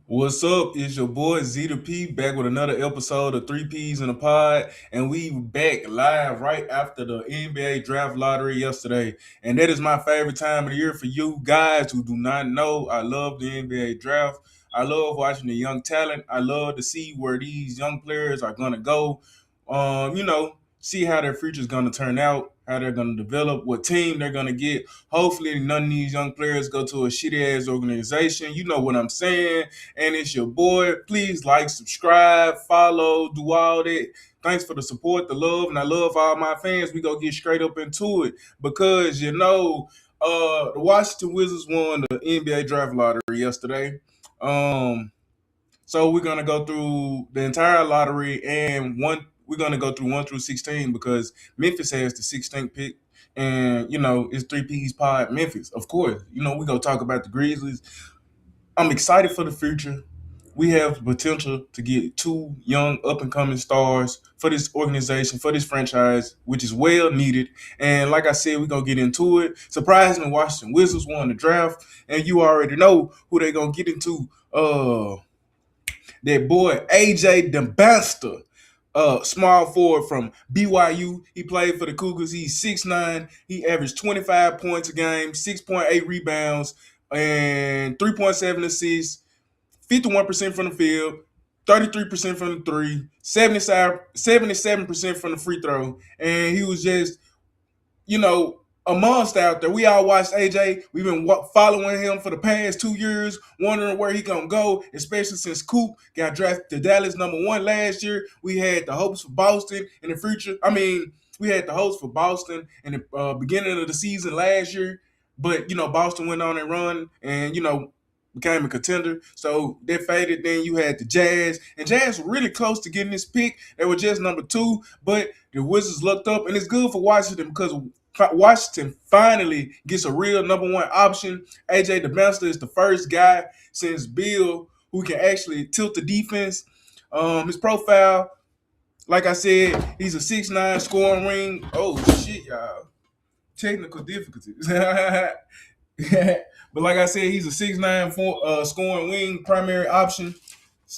What's up? It's your boy Z to P back with another episode of Three Ps in a Pod, and we back live right after the NBA draft lottery yesterday. And that is my favorite time of the year for you guys who do not know. I love the NBA draft. I love watching the young talent. I love to see where these young players are gonna go. See how their future is gonna turn out, how they're gonna develop, what team they're gonna get. Hopefully, none of these young players go to a shitty ass organization. You know what I'm saying? And it's your boy. Please like, subscribe, follow, do all that. Thanks for the support, the love, and I love all my fans. We go get straight up into it because the Washington Wizards won the NBA draft lottery yesterday. So we're gonna go through the entire lottery and one. We're gonna go through 1 through 16 because Memphis has the 16th pick, and it's three P's pod Memphis. Of course, we gonna talk about the Grizzlies. I'm excited for the future. We have the potential to get two young up and coming stars for this organization, for this franchise, which is well needed. And like I said, we're gonna get into it. Surprisingly, Washington Wizards won the draft, and you already know who they're gonna get into. That boy AJ Dybantsa, small forward from BYU. He played for the Cougars. He's 6'9". He averaged 25 points a game, 6.8 rebounds, and 3.7 assists. 51% from the field, 33% from the three, 77% from the free throw. And he was just, a monster out there. We all watched AJ. We've been following him for the past 2 years, wondering where he gonna go, especially since Coop got drafted to Dallas #1 last year. We had the hopes for Boston in the future. We had the hopes for Boston in the beginning of the season last year, but Boston went on and run, and became a contender. So that faded. Then you had the Jazz, and Jazz were really close to getting this pick. They were just #2, but the Wizards looked up, and it's good for Washington because Washington finally gets a real #1 option. AJ Dybantsa is the first guy since Bill who can actually tilt the defense. His profile, like I said, he's a 6'9" scoring ring. Oh shit, y'all! Technical difficulties. But like I said, he's a 6'9" scoring wing, primary option.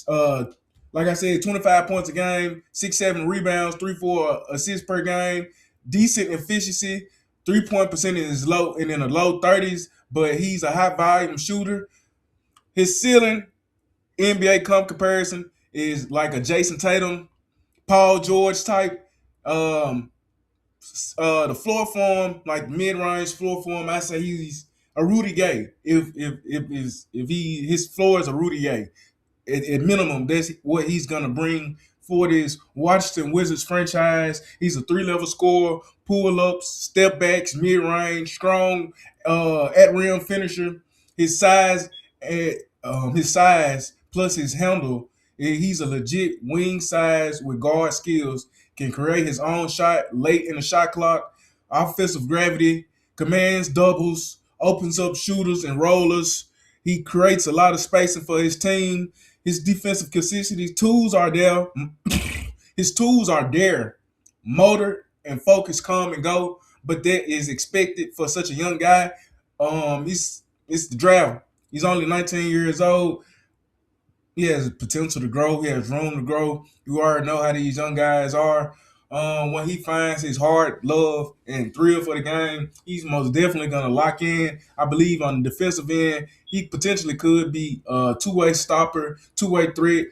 Uh, like I said, 25 points a game, 6-7 rebounds, 3-4 assists per game, decent efficiency, 3-point percentage is low and in the low 30s, but he's a high volume shooter. His ceiling, NBA comparison, is like a Jason Tatum, Paul George type. Um, the floor form, like mid range floor form, I say he's a Rudy Gay. If his floor is a Rudy Gay, at minimum, that's what he's gonna bring for this Washington Wizards franchise. He's a 3-level scorer, pull ups, step backs, mid range, strong, at rim finisher. His size, his size plus his handle, he's a legit wing size with guard skills. Can create his own shot late in the shot clock. Offensive gravity, commands doubles, opens up shooters and rollers. He creates a lot of spacing for his team. His defensive consistency tools are there. His tools are there. Motor and focus come and go, but that is expected for such a young guy. It's the draft. He's only 19 years old. He has potential to grow. He has room to grow. You already know how these young guys are. When he finds his heart, love, and thrill for the game, he's most definitely going to lock in. I believe on the defensive end, he potentially could be a two-way stopper, two-way threat,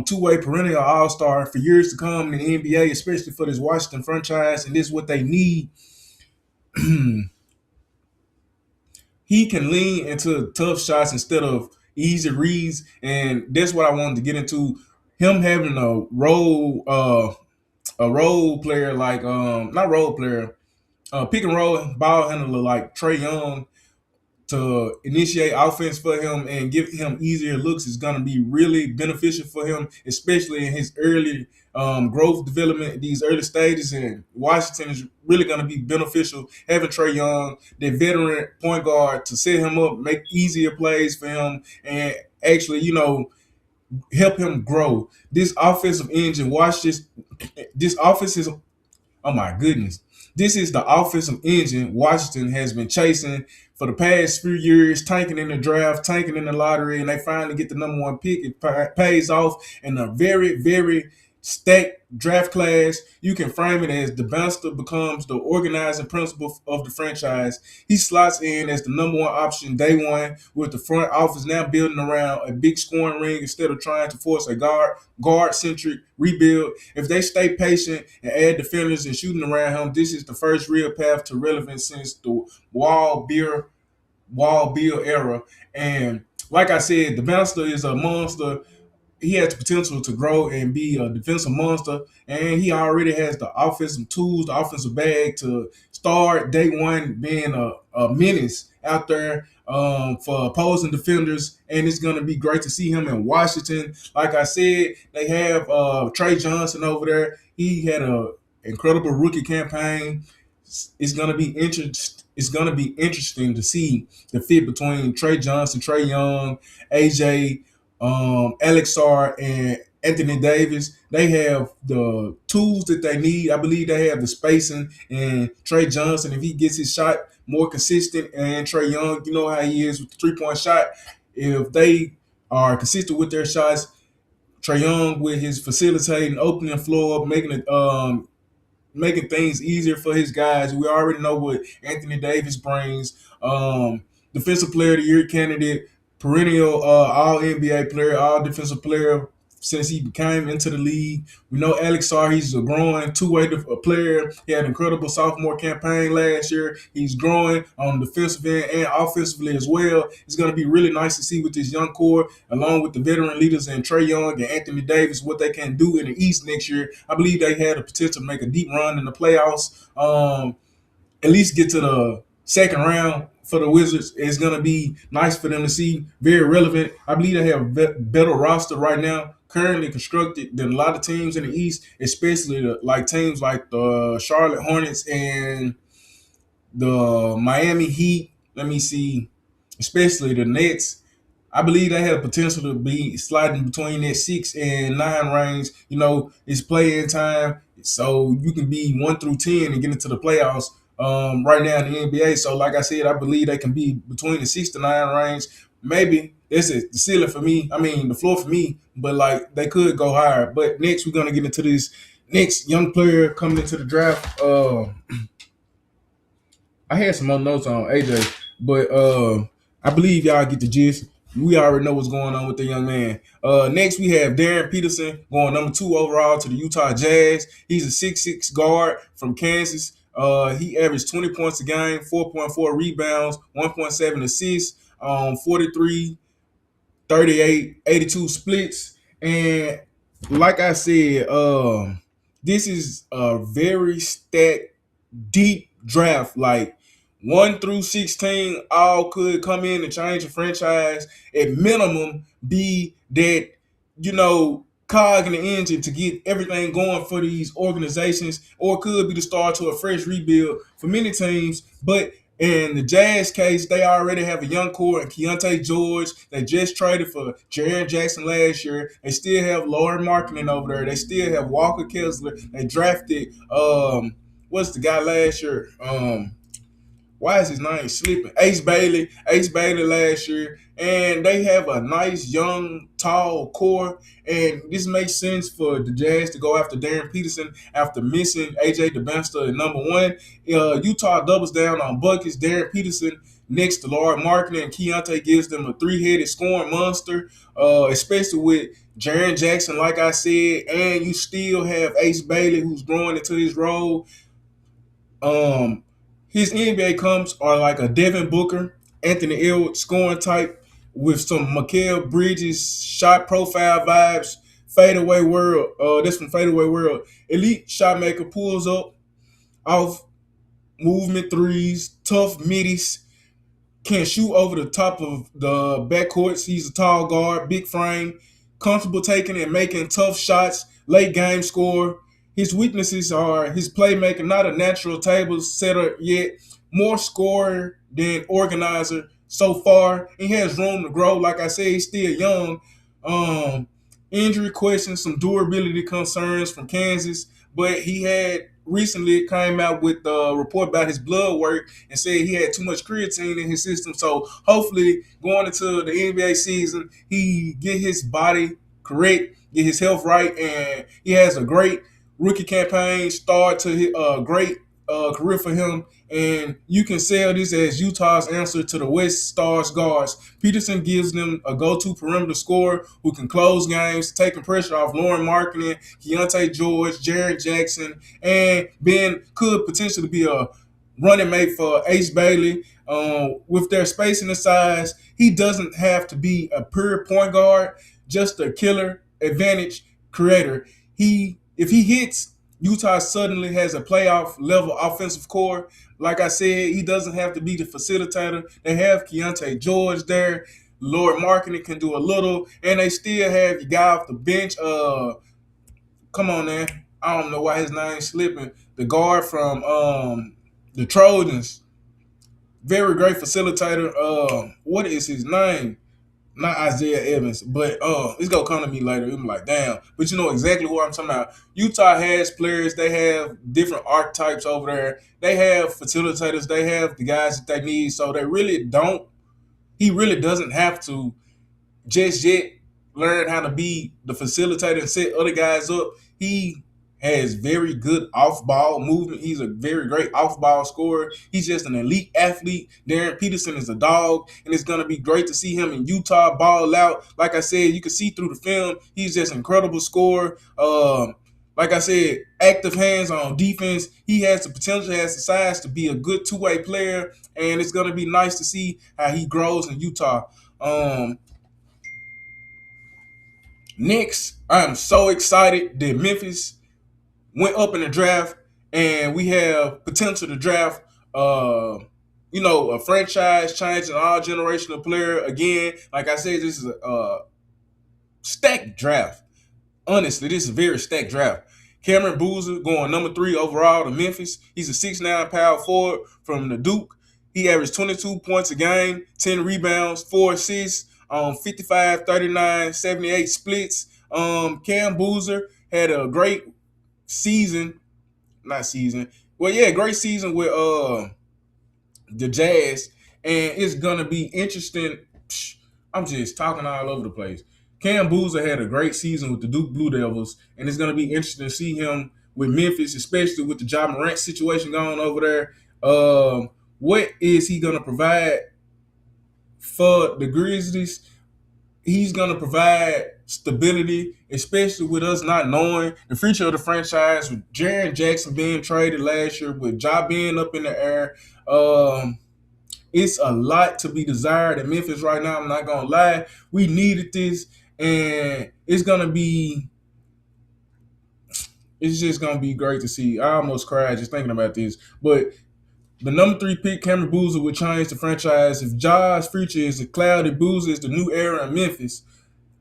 two-way perennial all-star for years to come in the NBA, especially for this Washington franchise, and this is what they need. He can lean into tough shots instead of easy reads, and that's what I wanted to get into. Him having a role player like not role player, pick and roll ball handler like Trey Young to initiate offense for him and give him easier looks is going to be really beneficial for him, especially in his early growth development, these early stages. And Washington is really going to be beneficial having Trey Young, the veteran point guard, to set him up, make easier plays for him, and actually, help him grow. This offensive engine, watch this. This offense is, oh my goodness. This is the offensive engine Washington has been chasing for the past few years, tanking in the draft, tanking in the lottery, and they finally get the number one pick. It pays off in a very, very stacked draft class. You can frame it as Dybantsa becomes the organizing principle of the franchise. He slots in as the number one option day one, with the front office now building around a big scoring ring instead of trying to force a guard centric rebuild. If they stay patient and add defenders and shooting around him, this is the first real path to relevance since the Wall Bill era. And like I said, the Bouncer is a monster. He has the potential to grow and be a defensive monster, and he already has the offensive tools, the offensive bag to start day one being a menace out there for opposing defenders. And it's going to be great to see him in Washington. Like I said, they have Trey Johnson over there. He had a incredible rookie campaign. It's going to be interesting. It's going to be interesting to see the fit between Trey Johnson, Trey Young, AJ, Alex Sarr, and Anthony Davis. They have the tools that they need. I believe they have the spacing. And Trey Johnson, if he gets his shot more consistent, and Trey Young, you know how he is with the 3-point shot. If they are consistent with their shots, Trey Young with his facilitating, opening floor, making things easier for his guys. We already know what Anthony Davis brings. Defensive Player of the Year candidate, perennial All NBA player, All Defensive Player since he came into the league. We know Alex Sarr, he's a growing two-way player. He had an incredible sophomore campaign last year. He's growing on the defensive end and offensively as well. It's going to be really nice to see with this young core, along with the veteran leaders and Trey Young and Anthony Davis, what they can do in the East next year. I believe they had the potential to make a deep run in the playoffs. At least get to the second round for the Wizards. It's going to be nice for them to see. Very relevant. I believe they have a better roster right now, currently constructed, than a lot of teams in the East, especially teams like the Charlotte Hornets and the Miami Heat. Let me see, especially the Nets. I believe they have potential to be sliding between that 6 and 9 range. You know, it's playing time, so you can be 1 through 10 and get into the playoffs right now in the NBA. So, like I said, I believe they can be between the 6 to 9 range. Maybe this is the ceiling for me. I mean, the floor for me, but like they could go higher. But next, we're gonna get into this next young player coming into the draft. I had some more notes on AJ, but I believe y'all get the gist. We already know what's going on with the young man. Next, we have Darryn Peterson going number 2 overall to the Utah Jazz. He's a 6'6" guard from Kansas. He averaged 20 points a game, 4.4 rebounds, 1.7 assists, 43, 38, 82 splits. And like I said, this is a very stacked, deep draft. Like 1 through 16, all could come in and change the franchise. At minimum, be that, cog in the engine to get everything going for these organizations, or could be the start to a fresh rebuild for many teams. But in the Jazz case, they already have a young core and Keontae George. They just traded for Jaren Jackson last year. They still have Lauren Markkinen over there. They still have Walker Kessler. They drafted what's the guy last year? Why is his name slipping? Ace Bailey last year. And they have a nice, young, tall core. And this makes sense for the Jazz to go after Darryn Peterson after missing AJ Dybantsa at number 1. Utah doubles down on buckets. Darryn Peterson next to Lauren Markkinen and Keontae gives them a 3-headed scoring monster, especially with Jaren Jackson, like I said. And you still have Ace Bailey, who's growing into his role. His NBA comps are like a Devin Booker, Anthony Edwards scoring type with some Mikal Bridges shot profile vibes. Fadeaway World. This from Fadeaway World. Elite shot maker, pulls up off movement threes, tough middies, can shoot over the top of the backcourts. He's a tall guard, big frame, comfortable taking and making tough shots, late game scorer. His weaknesses are his playmaking, not a natural table setter yet, more scorer than organizer so far. He has room to grow. Like I said, he's still young. Injury questions, some durability concerns from Kansas, but he had recently came out with a report about his blood work and said he had too much creatine in his system. So hopefully, going into the NBA season, he get his body correct, get his health right, and he has a great rookie campaign start to his great career for him. And you can sell this as Utah's answer to the West Stars guards. Peterson gives them a go-to perimeter scorer who can close games, taking pressure off Lauren Markkinen, Keontae George, Jaren Jackson, and Ben could potentially be a running mate for Ace Bailey. With their spacing and size, he doesn't have to be a pure point guard, just a killer advantage creator. If he hits, Utah suddenly has a playoff level offensive core. Like I said, he doesn't have to be the facilitator. They have Keontae George there. Lord Marketing can do a little, and they still have the guy off the bench. Come on, man. I don't know why his name's slipping. The guard from the Trojans, very great facilitator. What is his name? Not Isaiah Evans, but it's gonna come to me later. I'm like, damn. But you know exactly what I'm talking about. Utah has players. They have different archetypes over there. They have facilitators. They have the guys that they need. So they really don't. He really doesn't have to just yet learn how to be the facilitator and set other guys up. He has very good off-ball movement. He's a very great off-ball scorer. He's just an elite athlete. Darryn Peterson is a dog, and it's going to be great to see him in Utah ball out. Like I said, you can see through the film, he's just an incredible scorer. Like I said, active hands on defense. He has the potential, has the size to be a good two-way player, and it's going to be nice to see how he grows in Utah. Next, I am so excited that Memphis went up in the draft, and we have potential to draft, a franchise changing all generational player again. Like I said, this is a stacked draft. Honestly, this is a very stacked draft. Cameron Boozer going number 3 overall to Memphis. He's a 6'9" power forward from the Duke. He averaged 22 points a game, 10 rebounds, 4 assists, 55, 39, 78 splits. Cam Boozer had a great great season with the Jazz, and it's gonna be interesting. I'm just talking all over the place. Cam Boozer had a great season with the Duke Blue Devils, and it's gonna be interesting to see him with Memphis, especially with the Ja Morant situation going over there. What is he gonna provide for the Grizzlies? He's going to provide stability, especially with us not knowing the future of the franchise, with Jaren Jackson being traded last year, with Ja being up in the air. It's a lot to be desired in Memphis right now. I'm not going to lie. We needed this, and it's just going to be great to see. I almost cried just thinking about this. But the number 3 pick, Cameron Boozer, would change the franchise. If Ja's future is a cloudy, Boozer is the new era in Memphis.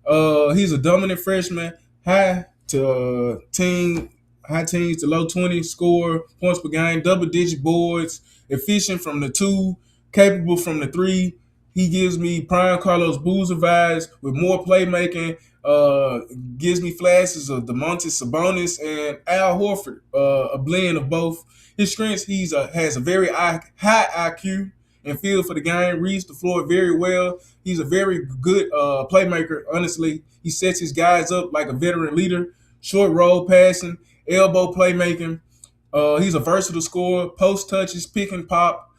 He's a dominant freshman, high teens to low 20s score, points per game, double-digit boards, efficient from the 2, capable from the 3. He gives me prime Carlos Boozer vibes with more playmaking. Gives me flashes of DeMontis Sabonis and Al Horford, a blend of both. His strengths, has a very high IQ and feel for the game, reads the floor very well. He's a very good playmaker, honestly. He sets his guys up like a veteran leader, short roll passing, elbow playmaking. He's a versatile scorer, post touches, pick and pop,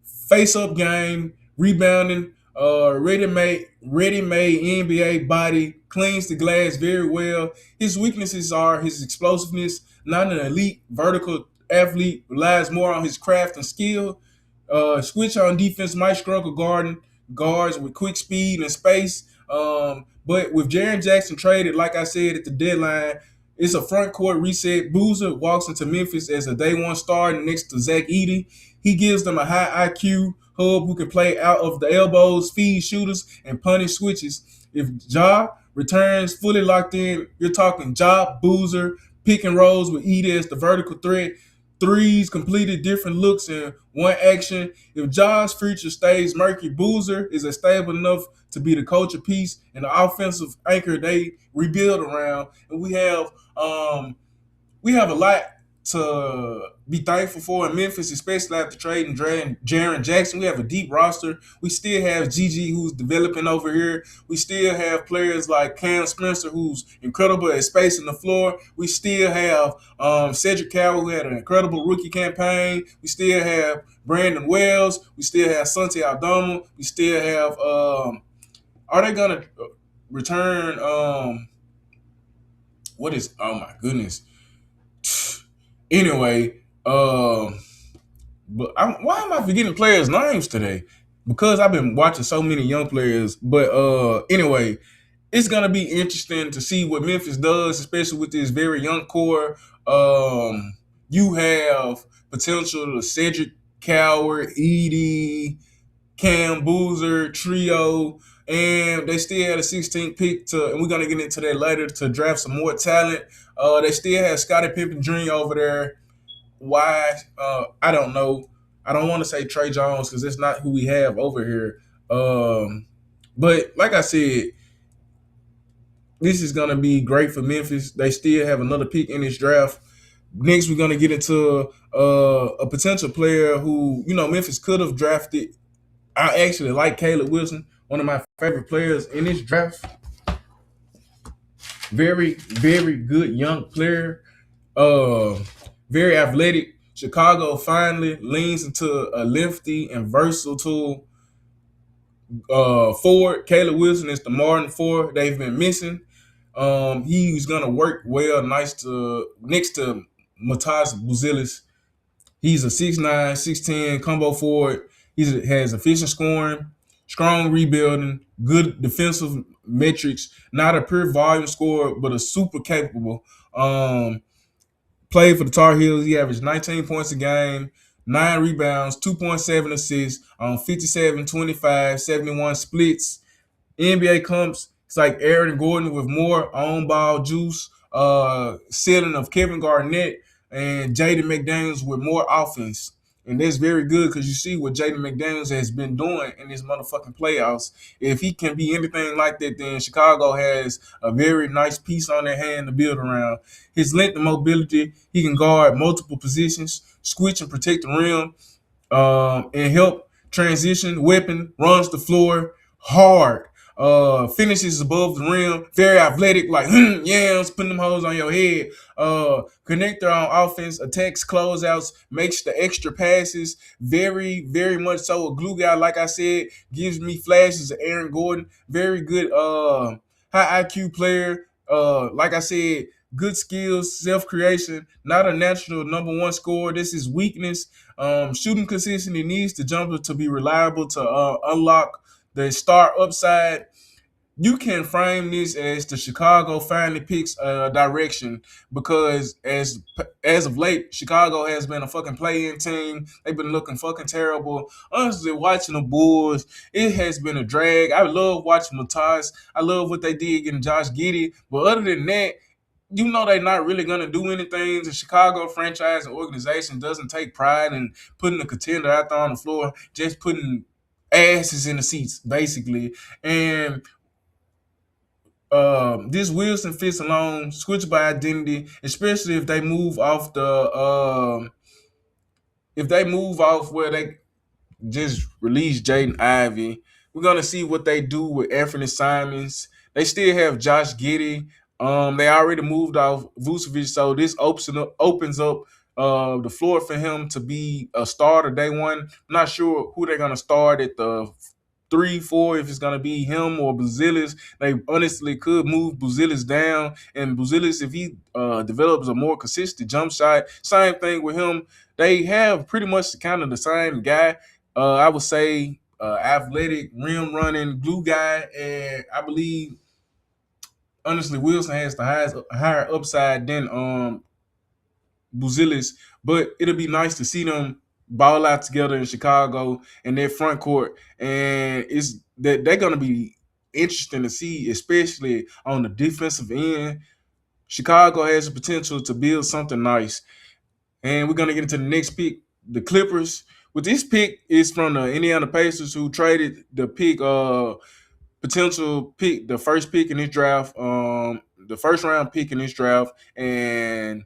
face-up game, rebounding, ready-made NBA body, cleans the glass very well. His weaknesses are his explosiveness, not an elite vertical athlete, relies more on his craft and skill. Switch on defense might struggle guarding guards with quick speed and space. But with Jaren Jackson traded, like I said at the deadline, it's a front court reset. Boozer walks into Memphis as a day one star next to Zach Edey. He gives them a high IQ hub who can play out of the elbows, feed shooters, and punish switches. If Ja returns fully locked in, you're talking Ja, Boozer, pick and rolls with Edey as the vertical threat, threes completed different looks in one action. If Ja's future stays murky, Boozer is stable enough to be the culture piece and the offensive anchor they rebuild around. And we have a lot to be thankful for in Memphis, especially after trading Jaren Jackson. We have a deep roster. We still have Gigi, who's developing over here. We still have players like Cam Spencer, who's incredible at spacing the floor. We still have Cedric Cowell, who had an incredible rookie campaign. We still have Brandon Wells. We still have Santi Aldama. We still have are they gonna return what is oh my goodness. Anyway, why am I forgetting players' names today? Because I've been watching so many young players. But anyway, it's gonna be interesting to see what Memphis does, especially with this very young core. You have potential to Cedric Coward, Edey, Cam Boozer, trio, and they still had a 16th pick and we're gonna get into that later to draft some more talent. They still have Scottie Pippen Jr. over there. Why? I don't know. I don't want to say Trey Jones because it's not who we have over here. But like I said, this is gonna be great for Memphis. They still have another pick in this draft. Next, we're gonna get into a potential player who Memphis could have drafted. I actually like Caleb Wilson, one of my favorite players in this draft. Very, very good young player. Uh, Very athletic. Chicago finally leans into a lefty and versatile forward. Caleb Wilson is the modern forward they've been missing. He's gonna work well, next to Matas Buzelis. He's a 6'9", 6'10" combo forward. He has efficient scoring, strong rebounding, good defensive metrics. Not a pure volume scorer, but a super capable. Played for the Tar Heels. He averaged 19 points a game, 9 rebounds, 2.7 assists on 57, 25, 71 splits. NBA comps, it's like Aaron Gordon with more on ball juice, ceiling of Kevin Garnett and Jaden McDaniels with more offense. And that's very good because you see what Jaden McDaniels has been doing in this motherfucking playoffs. If he can be anything like that, then Chicago has a very nice piece on their hand to build around. His length and mobility, he can guard multiple positions, switch and protect the rim, and help transition, weapon, runs the floor hard, finishes above the rim, very athletic, like yams, putting them hoes on your head. Connector on offense, attacks closeouts, makes the extra passes, very, very much so a glue guy, like I said, gives me flashes of Aaron Gordon, very good high IQ player. Like I said, good skills, self-creation, not a natural number one scorer. This is weakness. Shooting consistency needs the jumper to be reliable to unlock the star upside. You can frame this as the Chicago finally picks a direction because as of late, Chicago has been a fucking play-in team. They've been looking fucking terrible. Honestly, watching the Bulls, it has been a drag. I love watching Matas. I love what they did getting Josh Giddey. But other than that, they're not really going to do anything. The Chicago franchise and organization doesn't take pride in putting a contender out there on the floor, just putting asses in the seats, basically. And this Wilson fits alone, switch by identity, especially if they move off where they just release Jaden Ivey. We're gonna see what they do with Anthony Simons. They still have Josh Giddey. They already moved off Vucevic, so this opens up the floor for him to be a starter day one. I'm not sure who they're gonna start at the 3, 4, if it's gonna be him or Buzelis. They honestly could move Buzelis down, and Buzelis, if he develops a more consistent jump shot, same thing with him. They have pretty much kind of the same guy. I would say athletic, rim running, glue guy, and I believe honestly Wilson has the higher upside than Buzelis, but it'll be nice to see them ball out together in Chicago in their front court, and it's that they're gonna be interesting to see, especially on the defensive end. Chicago has the potential to build something nice, and we're gonna get into the next pick, the Clippers. With this pick is from the Indiana Pacers, who traded the pick, potential pick, the first pick in this draft, the first round pick in this draft, and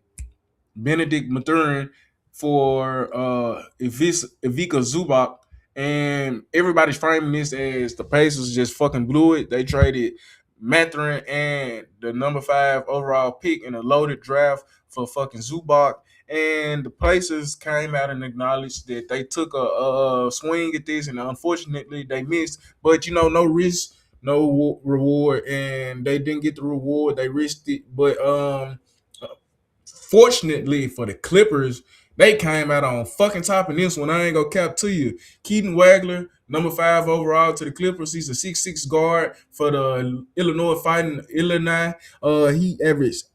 Benedict Mathurin for Ivica Zubac. And everybody's framing this as the Pacers just fucking blew it. They traded Mathurin and the number 5 overall pick in a loaded draft for fucking Zubac. And the Pacers came out and acknowledged that they took a swing at this, and unfortunately they missed. But no risk, no reward, and they didn't get the reward. They risked it, but fortunately for the Clippers, they came out on fucking top in this one. I ain't gonna cap to you. Keaton Wagler, number 5 overall to the Clippers. He's a 6'6" guard for the Illinois Fighting Illini. He averaged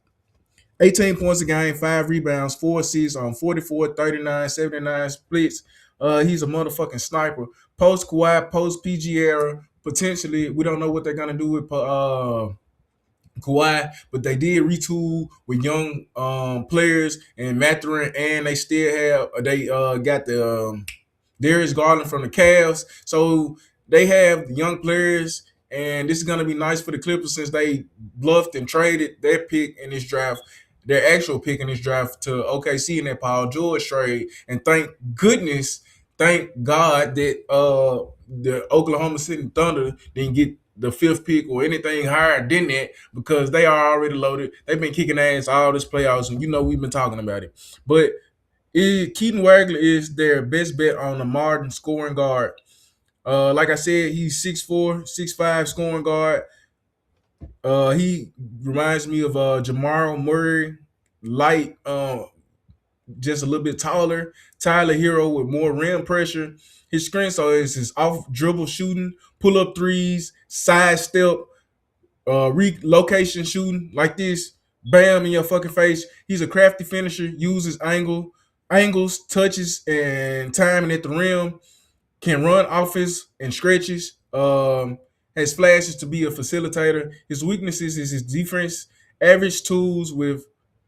18 points a game, 5 rebounds, 4 assists on 44, 39, 79 splits. He's a motherfucking sniper. Post Kawhi, post PG era. Potentially, we don't know what they're gonna do with Kawhi, but they did retool with young players and Mathurin, and they still have got the Darius Garland from the Cavs, so they have young players, and this is gonna be nice for the Clippers since they bluffed and traded their pick in this draft. Their actual pick in this draft to OKC in that Paul George trade, and thank God that the Oklahoma City Thunder didn't get the 5th pick or anything higher than that because they are already loaded. They've been kicking ass all this playoffs, and we've been talking about it. But Keaton Wagler is their best bet on the modern scoring guard. Like I said, he's 6'4", 6'5" scoring guard. He reminds me of Jamal Murray, light, just a little bit taller. Tyler Hero with more rim pressure. His strength is his off dribble shooting, pull up threes, side step, relocation shooting like this. Bam in your fucking face. He's a crafty finisher. Uses angles, touches, and timing at the rim. Can run offense and stretches. Has flashes to be a facilitator. His weaknesses is his defense. Average tools will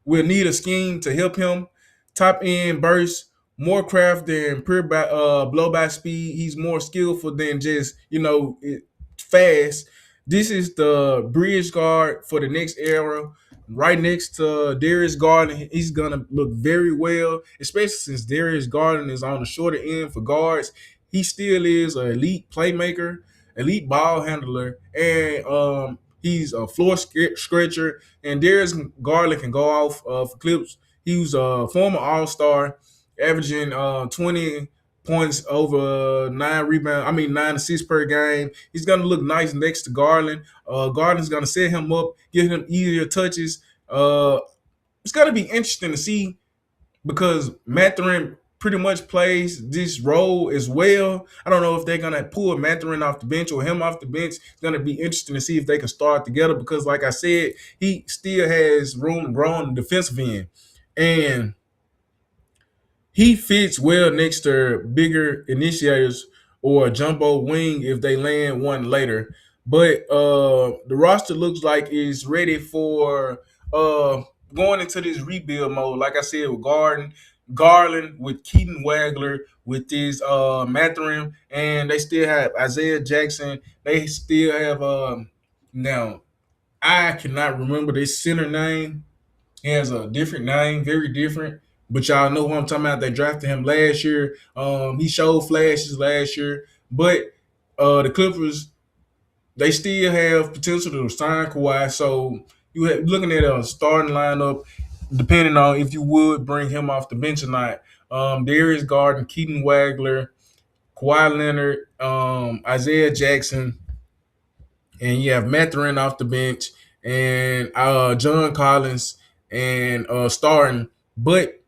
need a scheme to help him. Top end burst, more craft than pure blow by speed. He's more skillful than just fast. This is the bridge guard for the next era. Right next to Darius Garland, he's gonna look very well, especially since Darius Garland is on the shorter end for guards. He still is an elite playmaker, elite ball handler, and he's a floor stretcher. And Darius Garland can go off for clips. He was a former All-Star, averaging 20 points over 9 assists per game. He's gonna look nice next to Garland. Garland's gonna set him up, give him easier touches. It's gonna be interesting to see because Mathurin pretty much plays this role as well. I don't know if they're gonna pull Mathurin off the bench or him off the bench. It's gonna be interesting to see if they can start together because, like I said, he still has room to grow on the defensive end, and he fits well next to bigger initiators or a jumbo wing if they land one later. But the roster looks like it's ready for going into this rebuild mode. Like I said, with Garland, with Keaton Wagler, with this Mathurin, and they still have Isaiah Jackson. They still have now I cannot remember this center name. He has a different name, very different. But y'all know who I'm talking about. They drafted him last year. He showed flashes last year. But the Clippers, they still have potential to sign Kawhi. So looking at a starting lineup, depending on if you would bring him off the bench or not. Darius Garland, Keaton Wagler, Kawhi Leonard, Isaiah Jackson, and you have Mathurin off the bench, and John Collins, and starting.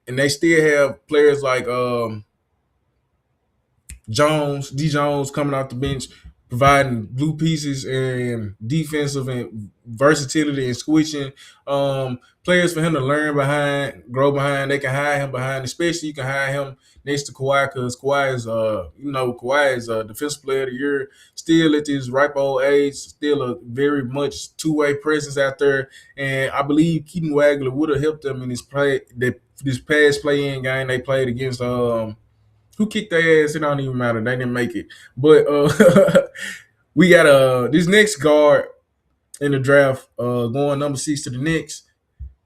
And they still have players like D Jones coming off the bench, providing blue pieces and defensive and versatility and switching. Players for him to learn behind, grow behind. They can hire him behind, especially you can hire him next to Kawhi because Kawhi is a defensive player of the year. Still at this ripe old age, still a very much two-way presence out there. And I believe Keaton Wagler would have helped them in this past play-in game they played against who kicked their ass. It don't even matter. They didn't make it. But we got this next guard in the draft going number 6 to the Knicks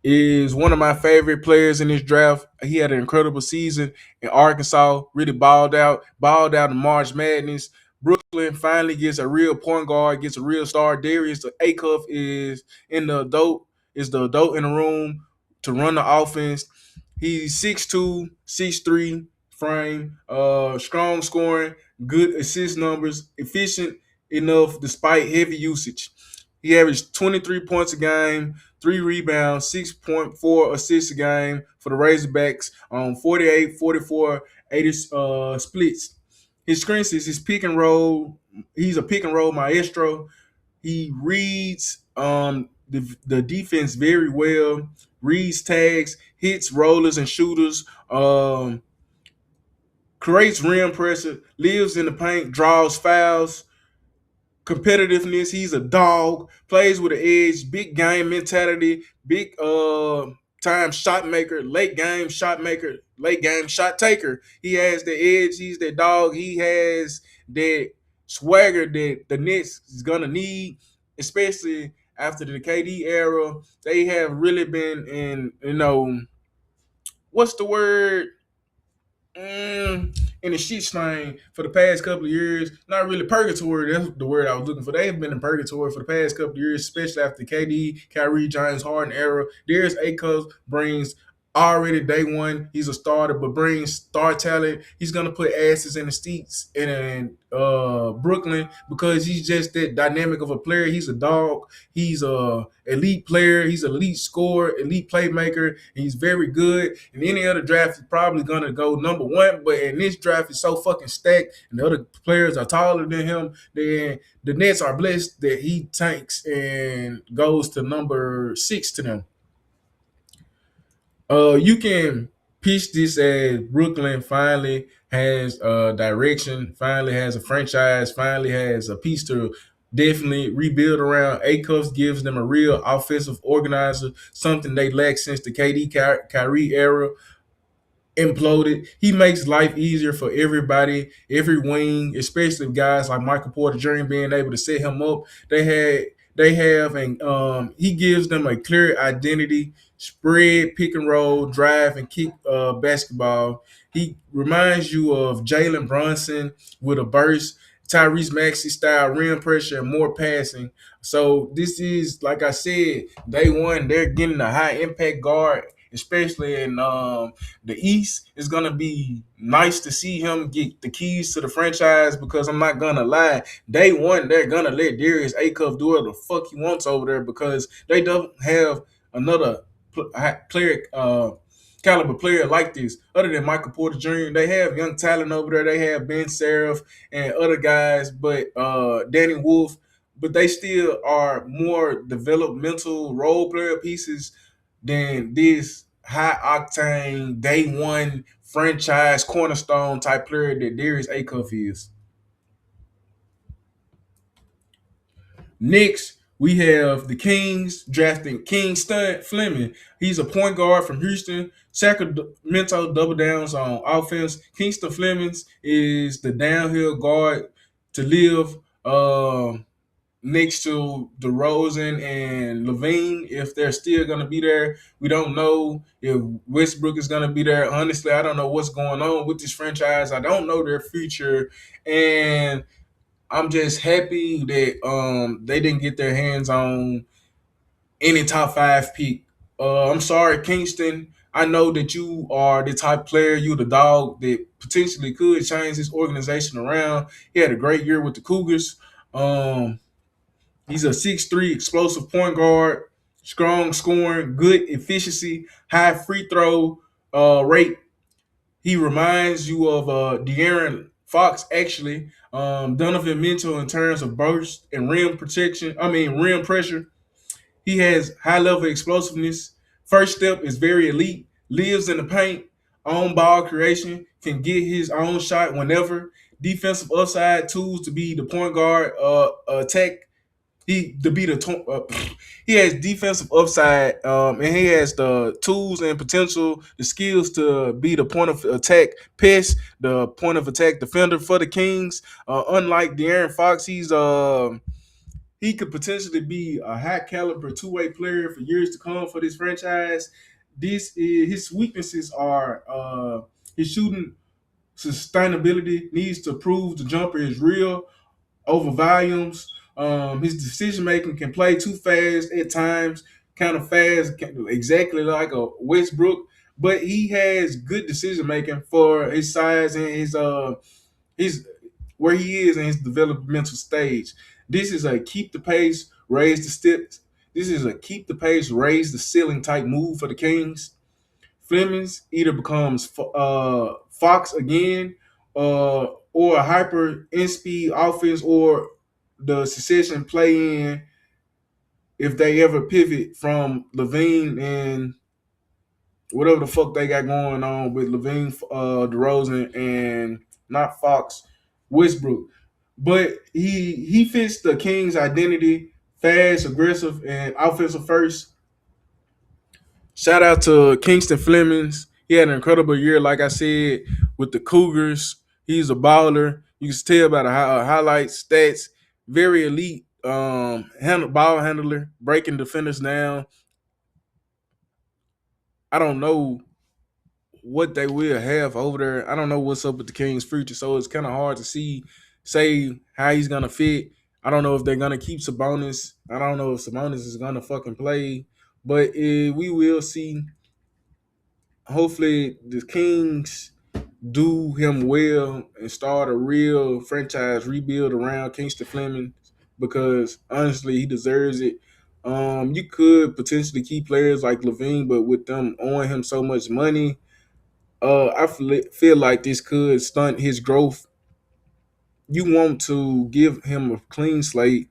is one of my favorite players in this draft. He had an incredible season in Arkansas, really balled out in March Madness. Brooklyn finally gets a real point guard, gets a real star. Darius Acuff is the adult in the room to run the offense. He's 6'2", 6'3", frame, strong scoring, good assist numbers, efficient enough despite heavy usage. He averaged 23 points a game, 3 rebounds, 6.4 assists a game for the Razorbacks on 48, 44, 80 splits. His strengths is his pick and roll. He's a pick and roll maestro. He reads the defense very well, reads tags, hits rollers and shooters, creates rim pressure, lives in the paint, draws fouls, competitiveness. He's a dog, plays with an edge, big game mentality, big time shot maker, late game shot taker. He has the edge. He's the dog. He has that swagger that the Nets is gonna need, especially after the KD era. They have really been in, what's the word? In the shit stain for the past couple of years. Not really purgatory. That's the word I was looking for. They have been in purgatory for the past couple of years, especially after the KD, Kyrie, James Harden era. Darius Acuff brings already day one. He's a starter, but brings star talent. He's gonna put asses in the seats in Brooklyn because he's just that dynamic of a player. He's a dog. He's a elite player. He's an elite scorer, elite playmaker. And he's very good. In any other draft, he's probably gonna go number one. But in this draft, it's so fucking stacked, and the other players are taller than him. Then the Nets are blessed that he tanks and goes to number 6 to them. You can pitch this as Brooklyn finally has a direction, finally has a franchise, finally has a piece to definitely rebuild around. Acuff gives them a real offensive organizer, something they lacked since the KD Kyrie era imploded. He makes life easier for everybody, every wing, especially guys like Michael Porter Jr. being able to set him up. They have and he gives them a clear identity, spread, pick and roll, drive, and kick basketball. He reminds you of Jalen Brunson with a burst, Tyrese Maxey style rim pressure, and more passing. So this is, like I said, day one, they're getting a high impact guard, especially in the East. It's gonna be nice to see him get the keys to the franchise because I'm not gonna lie, day one they're gonna let Darius Acuff do whatever the fuck he wants over there because they don't have another player caliber player like this other than Michael Porter Jr. They have young talent over there. They have Ben Seraph and other guys, but Danny Wolf, but they still are more developmental role player pieces than this high octane day one franchise cornerstone type player that Darius Acuff is. Next, we have the Kings drafting Kingston Fleming. He's a point guard from Houston. Sacramento double downs on offense. Kingston Fleming is the downhill guard to live next to DeRozan and Levine. If they're still going to be there, we don't know if Westbrook is going to be there. Honestly, I don't know what's going on with this franchise. I don't know their future, and I'm just happy that they didn't get their hands on any top five pick. I'm sorry, Kingston. I know that you are the type player, you the dog that potentially could change this organization around. He had a great year with the Cougars. He's a 6'3" explosive point guard, strong scoring, good efficiency, high free throw rate. He reminds you of De'Aaron Fox, actually. Donovan Mitchell in terms of burst and rim pressure. He has high level explosiveness. First step is very elite. Lives in the paint. On ball creation. Can get his own shot whenever. Defensive upside tools to be the point guard. Attack. He has defensive upside, and he has the tools and potential, the skills to be the point of attack pest, the point of attack defender for the Kings. Unlike De'Aaron Fox, he could potentially be a high caliber two-way player for years to come for this franchise. This is his weaknesses are his shooting sustainability, needs to prove the jumper is real over volumes. His decision making can play too fast at times, kind of fast, exactly like a Westbrook. But he has good decision making for his size and his where he is in his developmental stage. This is a keep the pace, raise the steps. This is a keep the pace, raise the ceiling type move for the Kings. Flemings either becomes Fox again, or a hyper in speed offense, or the succession play in if they ever pivot from Levine and whatever the fuck they got going on with Levine, DeRozan, and not Fox, Westbrook. But he fits the Kings' identity: fast, aggressive, and offensive first. Shout out to Kingston Flemings. He had an incredible year, like I said, with the Cougars. He's a baller. You can tell by the highlights, stats. Very elite ball handler, breaking defenders down. I don't know what they will have over there. I don't know what's up with the Kings' future, so it's kind of hard to say how he's gonna fit. I don't know if they're gonna keep Sabonis. I don't know if Sabonis is gonna fucking play, but we will see. Hopefully, the Kings do him well and start a real franchise rebuild around Kingston Fleming, because honestly, he deserves it. You could potentially keep players like Levine, but with them owing him so much money, I feel like this could stunt his growth. You want to give him a clean slate.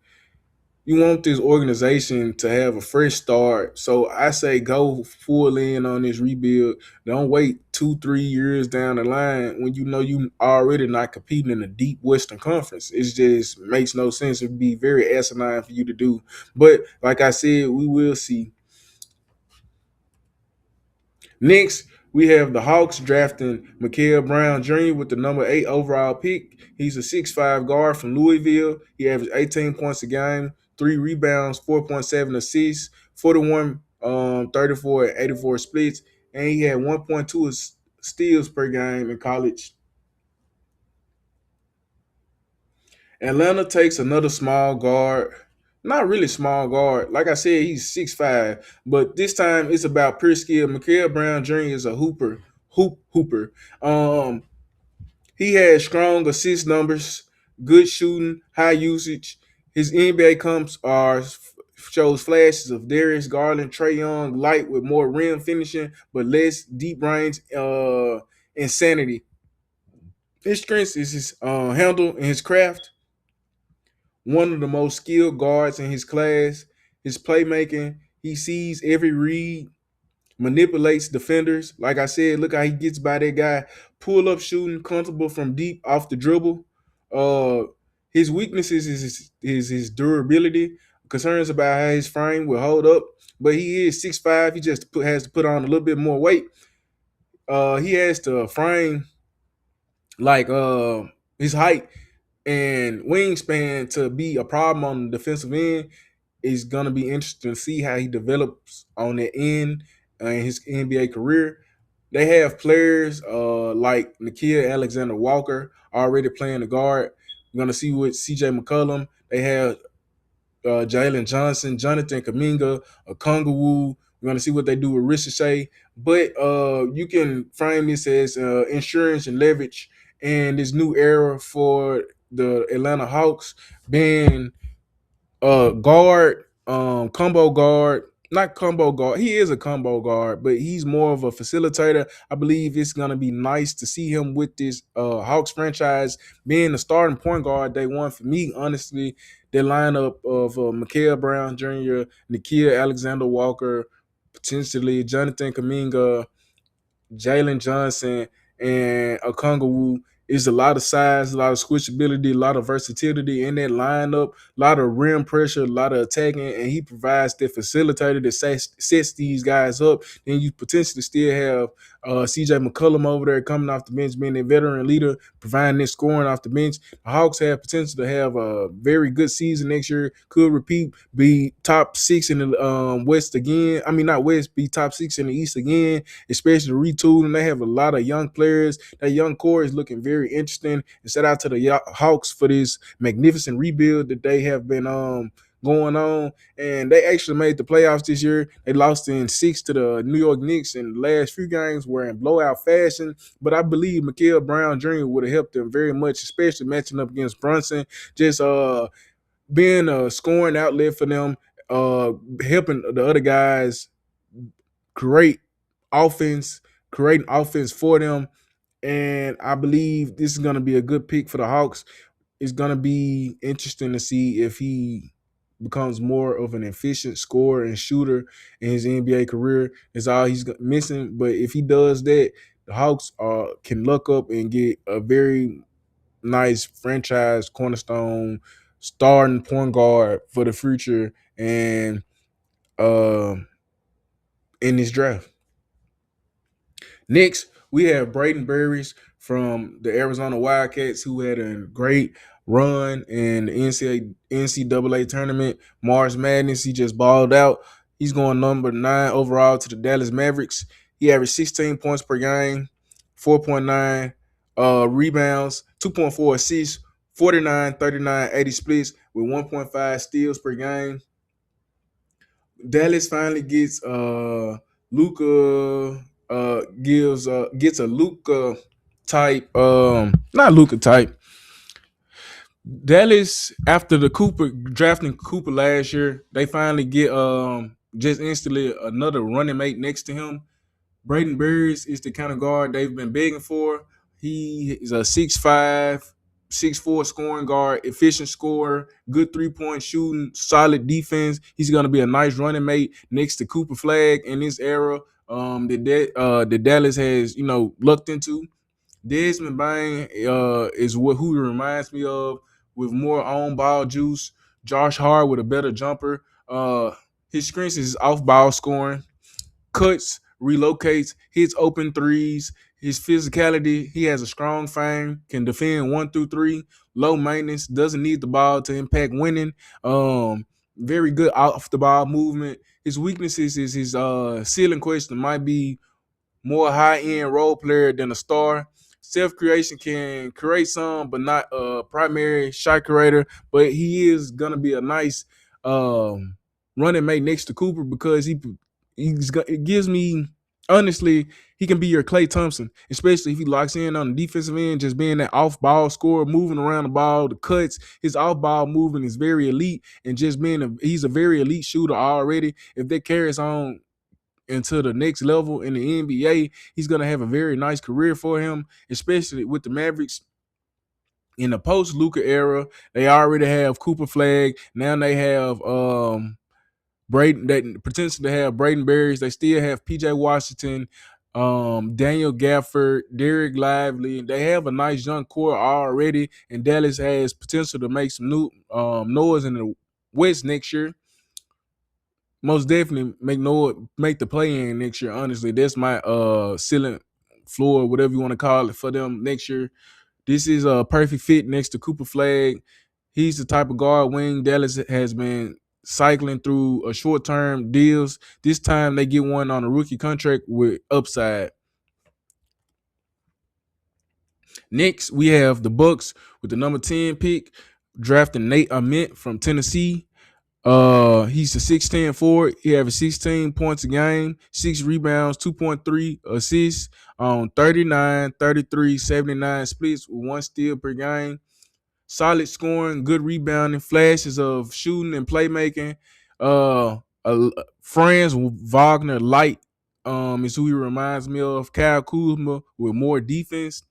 You want this organization to have a fresh start. So I say go full in on this rebuild. Don't wait 2-3 years down the line when you know you already not competing in a deep Western Conference. It just makes no sense. It'd be very asinine for you to do. But like I said, we will see. Next, we have the Hawks drafting Mikael Brown Jr. with the number 8 overall pick. He's a 6'5" guard from Louisville. He averaged 18 points a game, 3 rebounds, 4.7 assists, 41, 34, and 84 splits, and he had 1.2 steals per game in college. Atlanta takes another small guard. Not really small guard. Like I said, he's 6'5", but this time it's about pure skill. Mikael Brown Jr. is a hooper. Um, he has strong assist numbers, good shooting, high usage. His NBA comps are shows flashes of Darius Garland, Trae Young, light with more rim finishing, but less deep range insanity. His strength is his handle and his craft. One of the most skilled guards in his class. His playmaking, he sees every read, manipulates defenders. Like I said, look how he gets by that guy. Pull up shooting, comfortable from deep off the dribble. Uh, his weaknesses is his durability. Concerns about how his frame will hold up, but he is 6'5". He just has to put on a little bit more weight. He has to frame like his height and wingspan to be a problem on the defensive end. Is going to be interesting to see how he develops on the end in his NBA career. They have players like Nikhil Alexander Walker already playing the guard. We're going to see with CJ McCollum. They have Jalen Johnson, Jonathan Kaminga, Okongwu. We're going to see what they do with Ricochet. But you can frame this as insurance and leverage and this new era for the Atlanta Hawks being guard, combo guard, not combo guard. He is a combo guard, but he's more of a facilitator. I believe it's gonna be nice to see him with this Hawks franchise being the starting point guard day one. For me, honestly, their lineup of Mikael Brown Jr., Nikhil Alexander Walker, potentially Jonathan Kaminga, Jalen Johnson, and Okongwu. It's a lot of size, a lot of squishability, a lot of versatility in that lineup, a lot of rim pressure, a lot of attacking, and he provides the facilitator that sets these guys up. Then you potentially still have CJ McCollum over there coming off the bench, being a veteran leader, providing this scoring off the bench. The Hawks have potential to have a very good season next year. Could repeat, be top six in the West again. I mean, not West, be top six in the East again, especially retooling. They have a lot of young players. That young core is looking very interesting. And shout out to the Hawks for this magnificent rebuild that they have been going on. And they actually made the playoffs this year. They lost in 6 to the New York Knicks, and the last few games were in blowout fashion. But I believe Mikael Brown Jr. would have helped them very much, especially matching up against Brunson. Just being a scoring outlet for them, helping the other guys create offense, creating offense for them. And I believe this is going to be a good pick for the Hawks. It's going to be interesting to see if he becomes more of an efficient scorer and shooter in his NBA career. Is all he's missing. But if he does that, the Hawks can look up and get a very nice franchise cornerstone starting point guard for the future and in this draft. Next, we have Braden Berries from the Arizona Wildcats, who had a great run in the NCAA tournament. March Madness, he just balled out. He's going number 9 overall to the Dallas Mavericks. He averaged 16 points per game, 4.9 rebounds, 2.4 assists, 49, 39, 80 splits with 1.5 steals per game. Dallas finally gets Luka gets a Luka type, not Luka type. Dallas, after the Cooper drafting Cooper last year, they finally get just instantly another running mate next to him. Braden Berries is the kind of guard they've been begging for. He is a 6'5", 6'4" scoring guard, efficient scorer, good 3-point shooting, solid defense. He's going to be a nice running mate next to Cooper Flag in this era that Dallas has, looked into. Desmond Bain is who he reminds me of, with more on-ball juice. Josh Hart with a better jumper. His strengths is off-ball scoring, cuts, relocates, hits open threes. His physicality, he has a strong frame, can defend 1 through 3, low maintenance, doesn't need the ball to impact winning. Very good off the ball movement. His weaknesses is his ceiling question might be more high-end role player than a star. Self-creation can create some, but not a primary shot creator. But he is going to be a nice running mate next to Cooper because it gives me, honestly, he can be your Klay Thompson, especially if he locks in on the defensive end, just being that off-ball scorer, moving around the ball, the cuts. His off-ball movement is very elite, and just he's a very elite shooter already. If that carries on into the next level in the NBA, he's going to have a very nice career for him, especially with the Mavericks. In the post-Luka era, they already have Cooper Flag. Now they have Braden, that potentially have Braden Berries. They still have PJ Washington, Daniel Gafford, Derek Lively. They have a nice young core already, and Dallas has potential to make some new noise in the West next year. Most definitely make the play in next year. Honestly, that's my ceiling floor, whatever you want to call it, for them next year. This is a perfect fit next to Cooper Flag. He's the type of guard wing Dallas has been cycling through short-term deals. This time they get one on a rookie contract with upside. Next, we have the Bucks with the number 10 pick, drafting Nate Ament from Tennessee. He's a 6'10" forward. He averaged 16 points a game, 6 rebounds, 2.3 assists on 39, 33, 79 splits with 1 steal per game. Solid scoring, good rebounding, flashes of shooting and playmaking. Franz Wagner Light is who he reminds me of. Kyle Kuzma with more defense.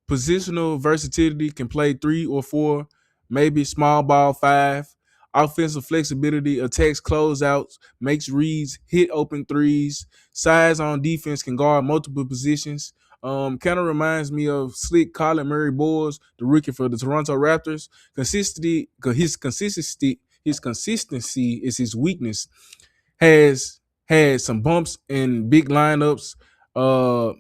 Positional versatility, can play 3 or 4, maybe small ball 5. Offensive flexibility, attacks closeouts, makes reads, hit open threes. Size on defense, can guard multiple positions. Kind of reminds me of slick Colin Murray Boyles, the rookie for the Toronto Raptors. His consistency is his weakness. Has had some bumps in big lineups. Uh,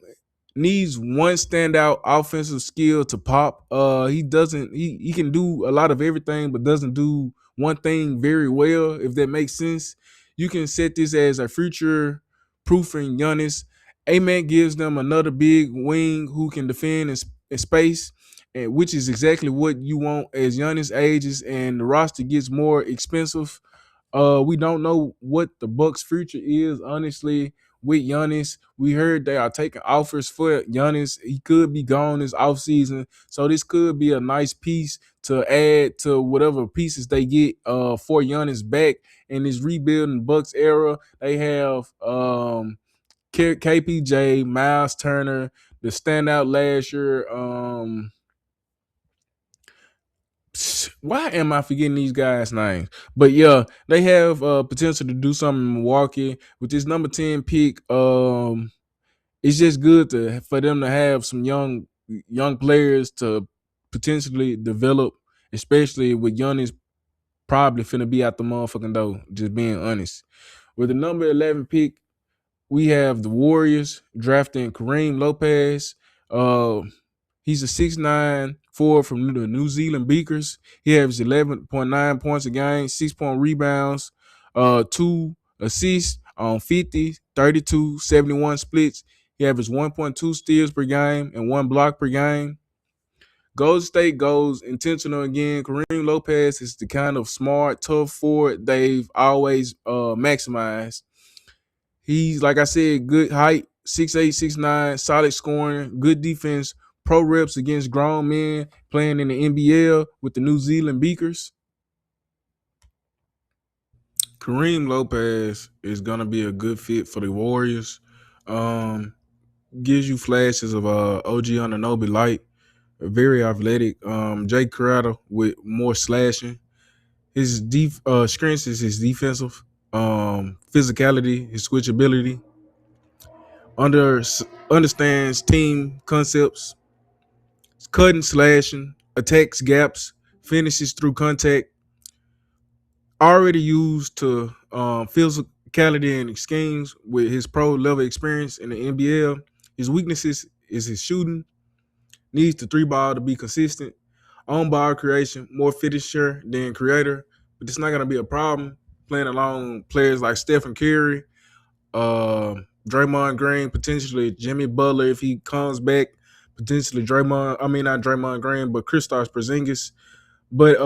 Needs one standout offensive skill to pop. He doesn't. He can do a lot of everything, but doesn't do one thing very well. If that makes sense, you can set this as a future proofing Giannis. A-Man gives them another big wing who can defend in space, and which is exactly what you want as Giannis ages and the roster gets more expensive. We don't know what the Bucks' future is, honestly, with Giannis. We heard they are taking offers for Giannis. He could be gone this offseason. So this could be a nice piece to add to whatever pieces they get for Giannis back in this rebuilding Bucks era. They have KPJ, Miles Turner, the standout last year. Why am I forgetting these guys' names? But yeah, they have potential to do something in Milwaukee with this number 10 pick. It's just good for them to have some young players to potentially develop, especially with Giannis probably finna be out the motherfucking door. Just being honest. With the number 11 pick, we have the Warriors drafting Kareem Lopez. Uh, He's a 6'9" forward from the New Zealand Beakers. He has 11.9 points a game, 6 rebounds, 2 assists on 50, 32, 71 splits. He averages 1.2 steals per game and 1 block per game. Golden State goes intentional again. Kareem Lopez is the kind of smart, tough forward they've always maximized. He's, like I said, good height, 6'8", 6'9", solid scoring, good defense, pro reps against grown men playing in the NBL with the New Zealand Beakers. Kareem Lopez is going to be a good fit for the Warriors. Gives you flashes of OG Anunoby light, very athletic. Jay Crowder with more slashing. His strengths is his defensive physicality, his switchability. Understands team concepts, cutting, slashing, attacks gaps, finishes through contact. Already used to physicality and schemes with his pro level experience in the NBL. His weaknesses is his shooting. Needs the 3 ball to be consistent. On ball creation, more finisher than creator, but it's not going to be a problem playing along players like Stephen Curry, Draymond Green, potentially Jimmy Butler if he comes back, potentially not Draymond Green, but Kristaps Porzingis. But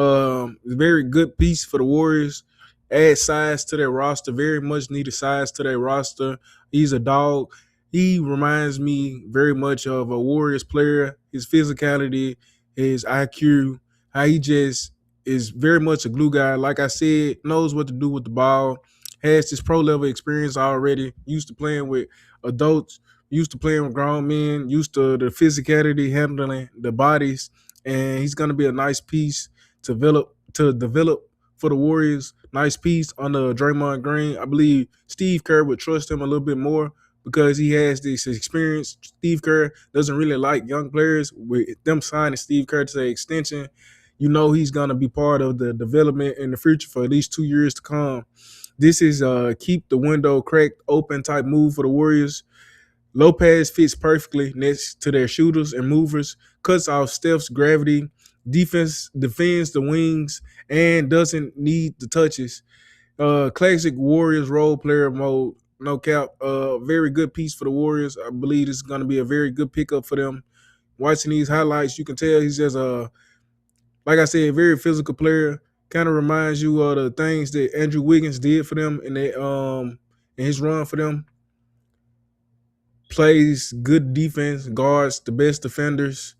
very good piece for the Warriors. Add size to their roster, very much needed size to their roster. He's a dog. He reminds me very much of a Warriors player. His physicality, his IQ, how he just is very much a glue guy. Like I said, knows what to do with the ball, has this pro level experience already, used to playing with adults, used to playing with grown men, used to the physicality, handling the bodies, and he's going to be a nice piece to develop for the Warriors. Nice piece under Draymond Green. I believe Steve Kerr would trust him a little bit more because he has this experience. Steve Kerr doesn't really like young players. With them signing Steve Kerr to the extension, you know he's going to be part of the development in the future for at least 2 years to come. This is keep the window cracked open type move for the Warriors. Lopez fits perfectly next to their shooters and movers, cuts off Steph's gravity, defends the wings, and doesn't need the touches. Classic Warriors role player mode, no cap. Very good piece for the Warriors. I believe this is going to be a very good pickup for them. Watching these highlights, you can tell he's just like I said, very physical player. Kind of reminds you of the things that Andrew Wiggins did for them in his run for them. Plays good defense, guards the best defenders,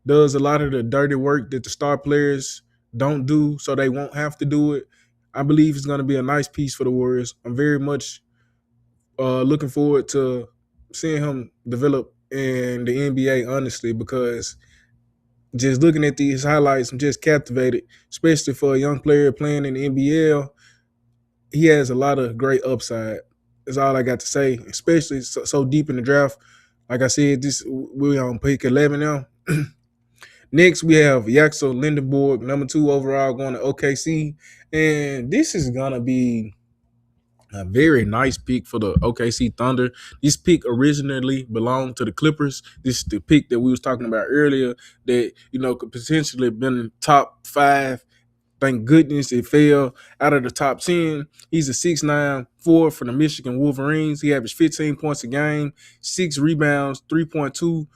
does a lot of the dirty work that the star players don't do, so they won't have to do it. I believe it's going to be a nice piece for the Warriors. I'm very much looking forward to seeing him develop in the NBA, honestly, because just looking at these highlights, I'm just captivated, especially for a young player playing in the NBL. He has a lot of great upside. That's all I got to say, especially so deep in the draft. Like I said, this we're on pick 11 now. Next, we have Yaxel Lindenborg, number 2 overall, going to OKC. And this is going to be a very nice pick for the OKC Thunder. This pick originally belonged to the Clippers. This is the pick that we was talking about earlier that, could potentially have been in top 5. Thank goodness it fell out of the top 10. He's a 6'9" forward for the Michigan Wolverines. He averaged 15 points a game, 6 rebounds, 3.2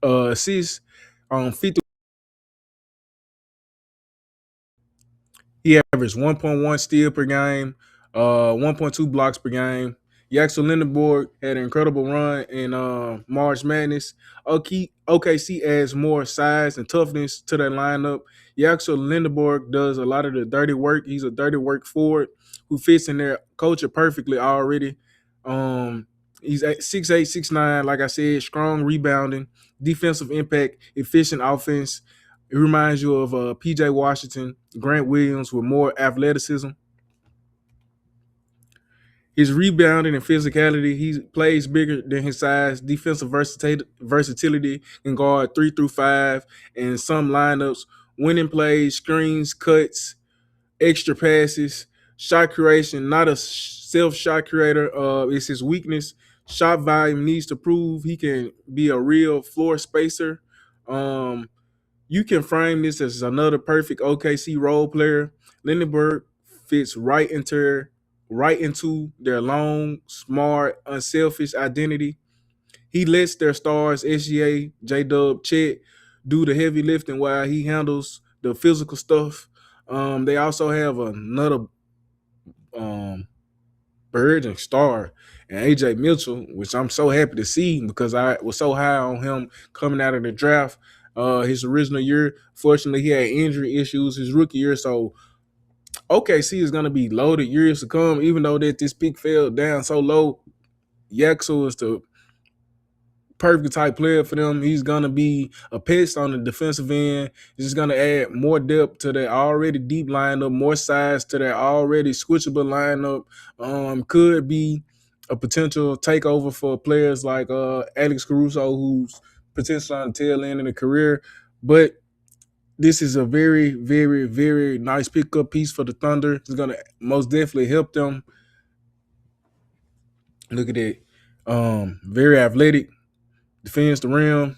assists on 50. He averaged 1.1 steal per game, 1.2 blocks per game. Yaxel Lindenborg had an incredible run in March Madness. OKC adds more size and toughness to that lineup. Yaxel Lindenborg does a lot of the dirty work. He's a dirty work forward who fits in their culture perfectly already. He's at 6'8", 6'9", like I said, strong rebounding, defensive impact, efficient offense. It reminds you of P.J. Washington, Grant Williams with more athleticism. His rebounding and physicality, he plays bigger than his size. Defensive versatility can guard 3 through 5 in some lineups. Winning plays, screens, cuts, extra passes, shot creation. Not a self-shot creator. It's his weakness. Shot volume needs to prove he can be a real floor spacer. You can frame this as another perfect OKC role player. Lindenberg fits right into their long, smart, unselfish identity. He lets their stars, SGA, J-Dub, Chet, do the heavy lifting while he handles the physical stuff. They also have another burgeoning star and AJ Mitchell, which I'm so happy to see because I was so high on him coming out of the draft. His original year, fortunately, he had injury issues his rookie year, so OKC is going to be loaded years to come. Even though that this pick fell down so low, Yaxel is the perfect type player for them. He's going to be a pest on the defensive end. He's just going to add more depth to that already deep lineup, more size to that already switchable lineup. Could be a potential takeover for players like Alex Caruso, who's potentially on the tail end of the career. But this is a very, very, very nice pickup piece for the Thunder. It's going to most definitely help them. Look at that. Very athletic, defends the rim,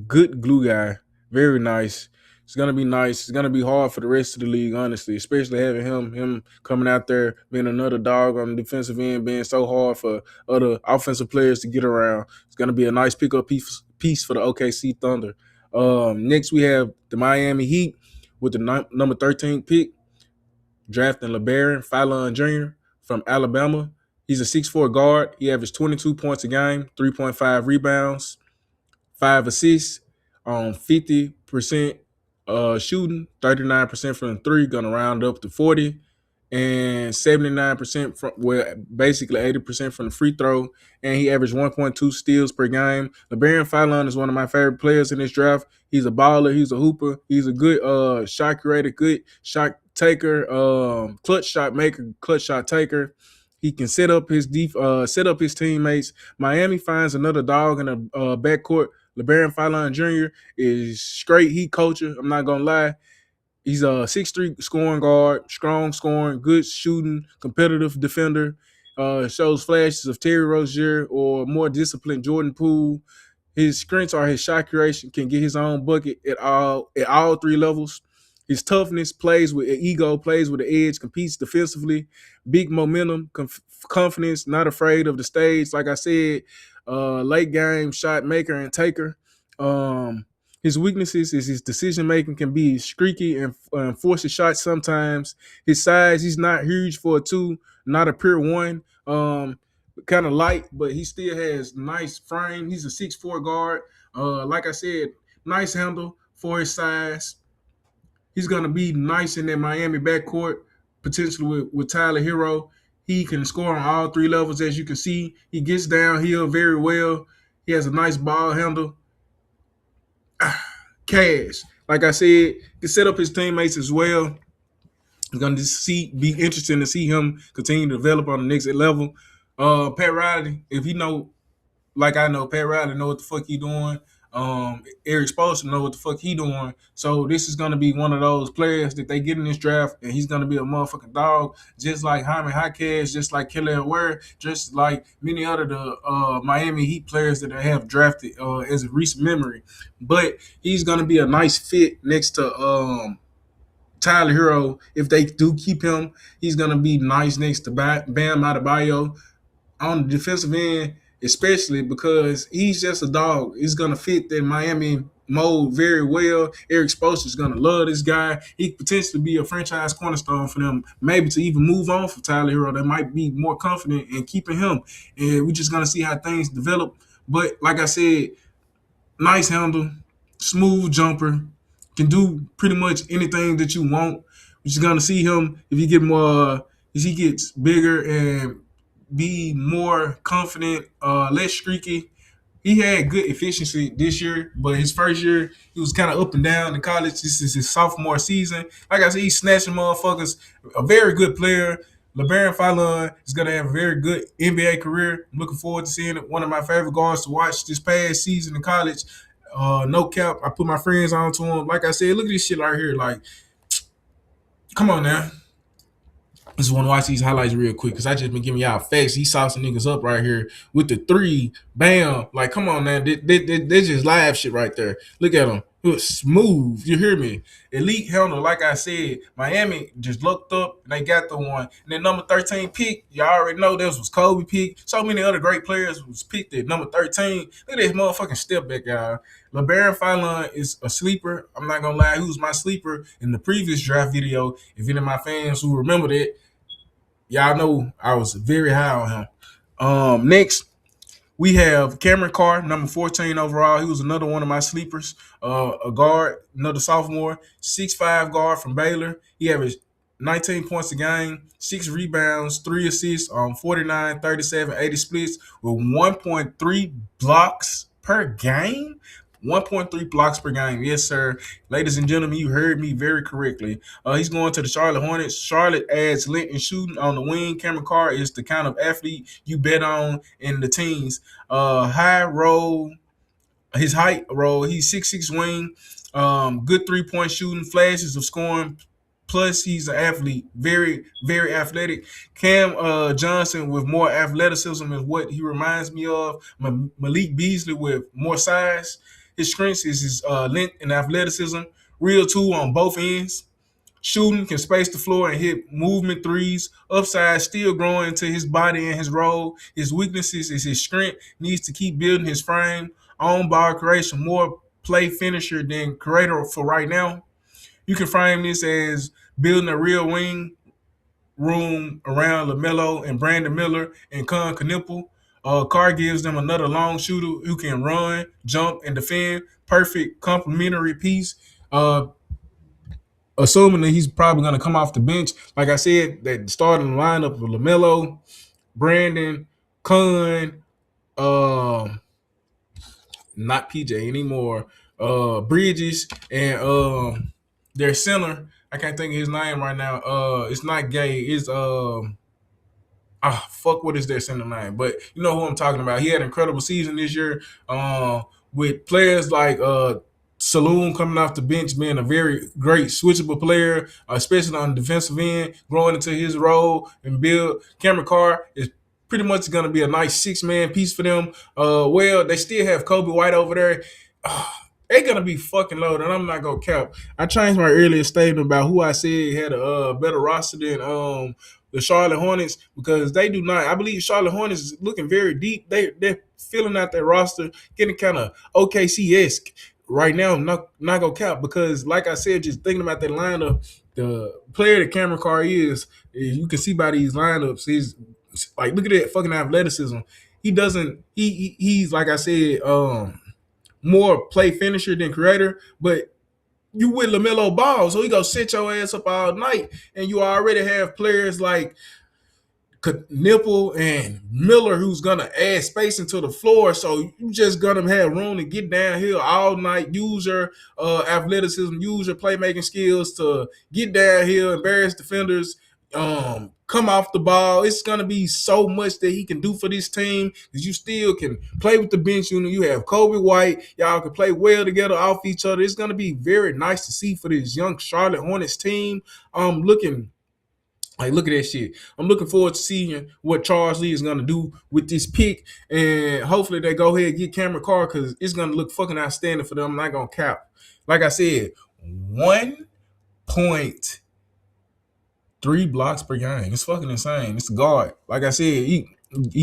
good glue guy, very nice. It's gonna be nice. It's gonna be hard for the rest of the league, honestly, especially having him coming out there, being another dog on the defensive end, being so hard for other offensive players to get around. It's gonna be a nice pickup piece for the OKC Thunder. Next we have the Miami Heat with the number 13 pick, drafting LeBaron Fallon Jr. from Alabama. He's a 6'4" guard. He averaged 22 points a game, 3.5 rebounds, 5 assists on 50% shooting, 39% from the 3, gonna round up to 40, and 79% from, well, basically 80% from the free throw, and he averaged 1.2 steals per game. LeBaron Fallon is one of my favorite players in this draft. He's a baller, he's a hooper, he's a good shot creator, good shot taker, clutch shot maker, clutch shot taker. He can set up his teammates. Miami finds another dog in the backcourt. LeBaron Fallon Jr. is straight heat culture. I'm not gonna lie. He's a 6'3" scoring guard, strong scoring, good shooting, competitive defender. Shows flashes of Terry Rozier or more disciplined Jordan Poole. His strengths are his shot creation, can get his own bucket at all 3 levels. His toughness, plays with an ego, plays with the edge, competes defensively, big momentum, confidence, not afraid of the stage. Like I said, late game shot maker and taker. His weaknesses is his decision making can be streaky and forces shots sometimes. His size, he's not huge for a 2, not a pure 1. Kind of light, but he still has nice frame. He's a 6'4" guard. Like I said, nice handle for his size. He's going to be nice in that Miami backcourt, potentially with Tyler Hero. He can score on all 3 levels, as you can see. He gets downhill very well. He has a nice ball handle. Cash. Like I said, to set up his teammates as well. It's going to be interesting to see him continue to develop on the next level. Pat Riley, if he know like I know Pat Riley know what the fuck he doing. Eric Spoelstra know what the fuck he doing. So this is gonna be one of those players that they get in this draft, and he's gonna be a motherfucking dog, just like Jaime Jaquez, just like Kelly Ware, just like many other the Miami Heat players that I have drafted as a recent memory. But he's gonna be a nice fit next to Tyler Hero. If they do keep him, he's gonna be nice next to Bam Adebayo on the defensive end, especially because he's just a dog. He's gonna fit that Miami mold very well. Eric Spoelstra is gonna love this guy. He could potentially be a franchise cornerstone for them, maybe to even move on for Tyler Hero. They might be more confident in keeping him, and we're just gonna see how things develop. But like I said, nice handle, smooth jumper, can do pretty much anything that you want. We're just gonna see him if he get more, if he gets bigger and be more confident, less streaky. He had good efficiency this year, but his first year he was kind of up and down in college. This is his sophomore season. Like I said, he's snatching motherfuckers. A very good player. LeBaron Fallon is gonna have a very good NBA career. I'm looking forward to seeing it. One of my favorite guards to watch this past season in college. No cap. I put my friends on to him. Like I said, look at this shit right here. Like, come on now. Just want to watch these highlights real quick because I just been giving y'all facts. He saucing niggas up right here with the three. Bam. Like, come on, man. They just live shit right there. Look at him. It was smooth. You hear me? Elite handle. Like I said, Miami just looked up and they got the one. And then number 13 pick, y'all already know this was Kobe pick. So many other great players was picked at number 13. Look at this motherfucking step back, y'all. LeBaron Fallon is a sleeper. I'm not going to lie. He was my sleeper in the previous draft video. If any of my fans who remember that, y'all know I was very high on him. Next, we have Cameron Carr, number 14 overall. He was another one of my sleepers. A guard, another sophomore, 6'5" guard from Baylor. He averaged 19 points a game, 6 rebounds, 3 assists on 49, 37, 80 splits with 1.3 blocks per game. 1.3 blocks per game. Yes, sir. Ladies and gentlemen, you heard me very correctly. He's going to the Charlotte Hornets. Charlotte adds length and shooting on the wing. Cameron Carr is the kind of athlete you bet on in the teens. High roll, his height roll. He's 6'6" wing. Good 3-point shooting, flashes of scoring. Plus, he's an athlete, very, very athletic. Cam Johnson with more athleticism is what he reminds me of. Malik Beasley with more size. His strengths is his length and athleticism. Real tool on both ends. Shooting, can space the floor and hit movement threes. Upside, still growing into his body and his role. His weaknesses is his strength. Needs to keep building his frame. On ball creation, more play finisher than creator for right now. You can frame this as building a real wing room around LaMelo and Brandon Miller and Con Knippel. Carr gives them another long shooter who can run, jump, and defend. Perfect complementary piece. Assuming that he's probably going to come off the bench. Like I said, that starting lineup with LaMelo, Brandon, Con, not PJ anymore, Bridges, and their center. I can't think of his name right now. It's not Gay. It's fuck, what is their center name? But you know who I'm talking about. He had an incredible season this year. With players like Saloon coming off the bench, being a very great switchable player, especially on the defensive end, growing into his role and build. Cameron Carr is pretty much going to be a nice 6-man piece for them. Well, they still have Kobe White over there. They're going to be fucking loaded, and I'm not going to cap. I changed my earlier statement about who I said had a better roster than the Charlotte Hornets, because they do not. I believe Charlotte Hornets is looking very deep. They're filling out their roster, getting kind of OKC-esque right now. I'm not going to cap, because like I said, just thinking about that lineup, the player that Cameron Carr is, you can see by these lineups, he's like, look at that fucking athleticism. He doesn't, he's like I said, more play finisher than creator, but you with LaMelo Ball, so he gonna set your ass up all night, and you already have players like Nipple and Miller who's gonna add space into the floor, so you just gonna have room to get downhill all night, use your athleticism, use your playmaking skills to get downhill, embarrass defenders, come off the ball. It's gonna be so much that he can do for this team because you still can play with the bench unit. You have Kobe White. Y'all can play well together off each other. It's gonna be very nice to see for this young Charlotte Hornets team. Looking like, look at that shit. I'm looking forward to seeing what Charles Lee is going to do with this pick. And hopefully they go ahead and get Cameron Carr because it's going to look fucking outstanding for them. I'm not going to cap. Like I said, 1.3 blocks per game. It's fucking insane. It's a guard. Like I said, he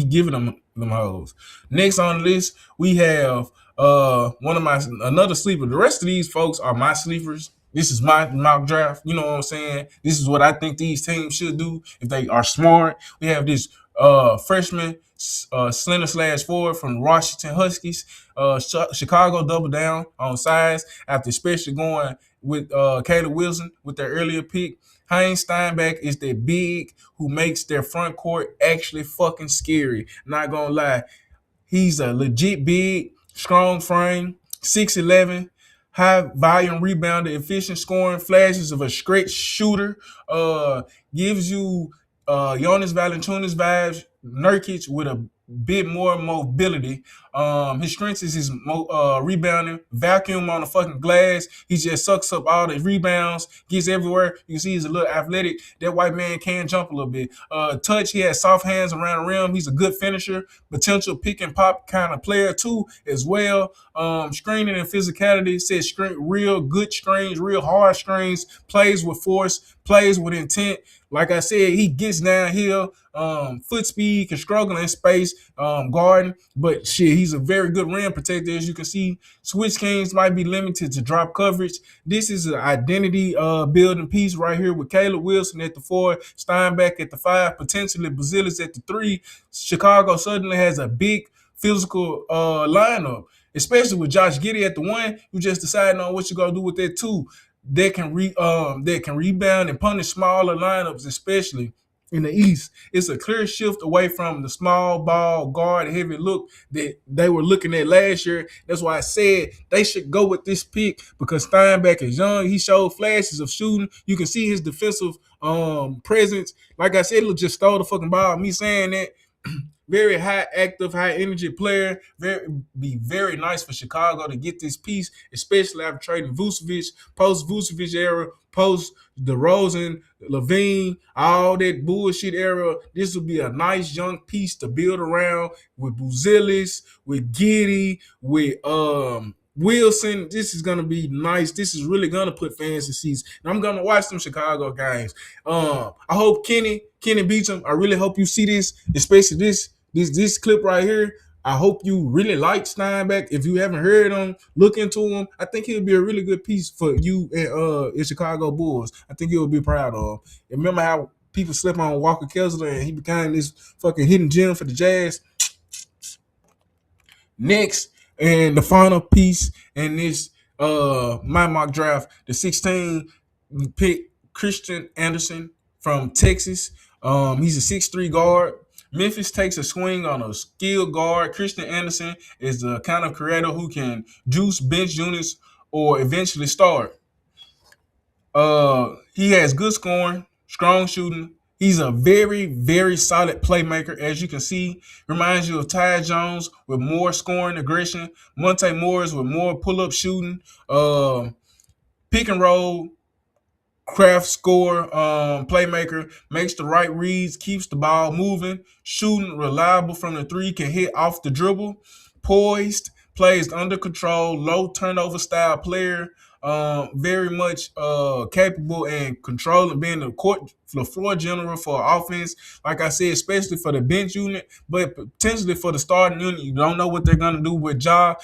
giving them hoes. Next on the list, we have another sleeper. The rest of these folks are my sleepers. This is my mock draft. You know what I'm saying? This is what I think these teams should do if they are smart. We have this freshman slender slash forward from the Washington Huskies. Chicago doubled down on size after especially going with Caleb Wilson with their earlier pick. Heinz Steinbeck is that big who makes their front court actually fucking scary. Not gonna lie. He's a legit big, strong frame, 6'11", high volume rebounder, efficient scoring, flashes of a straight shooter. Gives you Jonas Valanciunas vibes, Nurkic with a bit more mobility. His strength is his rebounding, vacuum on the fucking glass. He just sucks up all the rebounds, gets everywhere. You can see he's a little athletic. That white man can jump a little bit. Touch, he has soft hands around the rim. He's a good finisher, potential pick and pop kind of player too as well. Screening and physicality, says real good screens, real hard screens, plays with force, plays with intent. Like I said, he gets downhill, foot speed, can struggle in space, guarding, but shit, he's a very good rim protector. As you can see, switch kings might be limited to drop coverage. This is an identity building piece right here with Caleb Wilson at the 4, Steinbeck at the 5, potentially Bazilis at the 3. Chicago suddenly has a big physical lineup, especially with Josh Giddey at the 1. You just deciding on what you're gonna do with that 2. That can rebound and punish smaller lineups, especially in the East. It's a clear shift away from the small ball guard heavy look that they were looking at last year. That's why I said they should go with this pick because Steinbeck is young. He showed flashes of shooting. You can see his defensive presence. Like I said, just stole the fucking ball. Me saying that. Very high active, high energy player. Be very nice for Chicago to get this piece, especially after trading Vucevic, post Vucevic era, post DeRozan, Levine, all that bullshit era. This will be a nice young piece to build around with Buzelis, with Giddey, with Wilson. This is gonna be nice. This is really gonna put fans in seats. And I'm gonna watch some Chicago games. I hope Kenny beats him. I really hope you see this, especially this clip right here. I hope you really like Steinbeck. If you haven't heard him, look into him. I think he'll be a really good piece for you and Chicago Bulls. I think you'll be proud of him. Remember how people slept on Walker Kessler and he became this fucking hidden gem for the Jazz? Next, and the final piece in this my mock draft, the 16 pick Christian Anderson from Texas. He's a 6'3" guard. Memphis takes a swing on a skilled guard. Christian Anderson is the kind of creator who can juice bench units or eventually start. He has good scoring, strong shooting. He's a very, very solid playmaker, as you can see. Reminds you of Ty Jones with more scoring aggression. Monte Morris with more pull-up shooting. Pick and roll, craft score, playmaker, makes the right reads, keeps the ball moving, shooting, reliable from the 3, can hit off the dribble, poised, plays under control, low turnover style player, very much capable and controlling, being the floor general for offense. Like I said, especially for the bench unit, but potentially for the starting unit. You don't know what they're gonna do with Ja.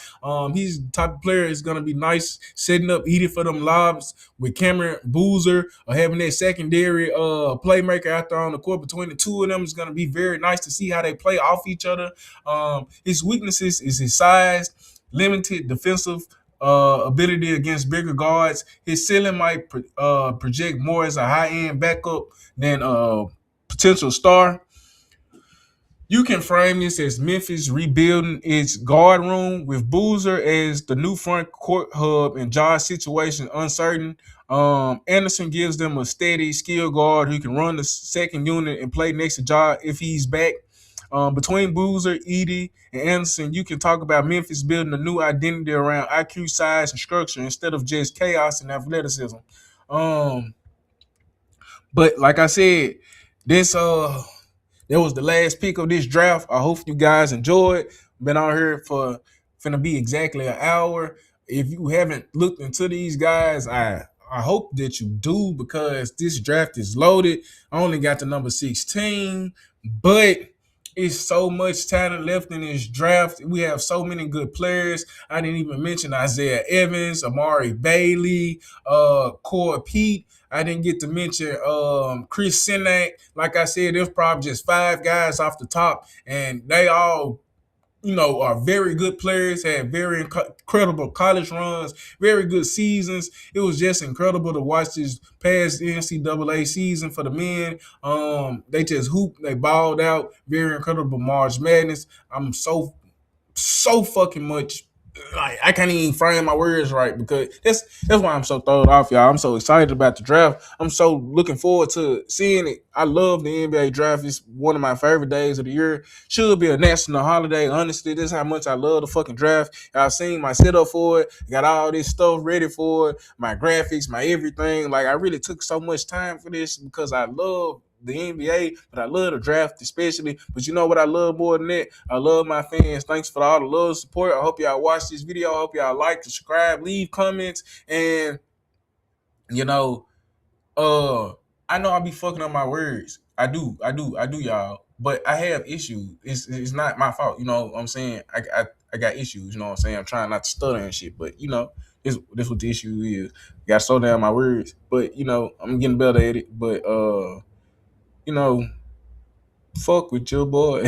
He's the type of player is gonna be nice setting up, eating for them lobs with Cameron Boozer or having that secondary playmaker out there on the court between the two of them is gonna be very nice to see how they play off each other. His weaknesses is his size, limited defensive ability against bigger guards. His ceiling might project more as a high-end backup than a potential star. You can frame this as Memphis rebuilding its guard room with Boozer as the new front court hub and Josh's situation uncertain. Anderson gives them a steady skill guard who can run the second unit and play next to Josh if he's back. Between Boozer, Edey, and Anderson, you can talk about Memphis building a new identity around IQ, size, and structure instead of just chaos and athleticism. Um, but like I said, this that was the last pick of this draft. I hope you guys enjoyed. Been out here for finna be exactly an hour. If you haven't looked into these guys, I hope that you do because this draft is loaded. I only got the number 16, but it's so much talent left in this draft. We have so many good players. I didn't even mention Isaiah Evans, Amari Bailey, Corey Pete. I didn't get to mention Chris Sinak. Like I said, there's probably just five guys off the top, and they all, are very good players, had very incredible college runs, very good seasons. It was just incredible to watch this past NCAA season for the men. They just hooped, they balled out, very incredible March Madness. I'm so fucking much. Like I can't even frame my words right because that's why I'm so thrown off, y'all. I'm so excited about the draft. I'm so looking forward to seeing it. I love the NBA draft. It's one of my favorite days of the year. Should be a national holiday. Honestly, this is how much I love the fucking draft. Y'all seen my setup for it. Got all this stuff ready for it. My graphics, my everything. Like I really took so much time for this because I love the NBA, but I love the draft especially. But you know what I love more than that? I love my fans. Thanks for all the love and support. I hope y'all watch this video. I hope y'all like, subscribe, leave comments, and you know, I know I be fucking up my words. I do, y'all. But I have issues. It's not my fault. You know what I'm saying? I got issues. You know what I'm saying? I'm trying not to stutter and shit. But this what the issue is. Got to slow down my words. But I'm getting better at it. But you know, fuck with your boy.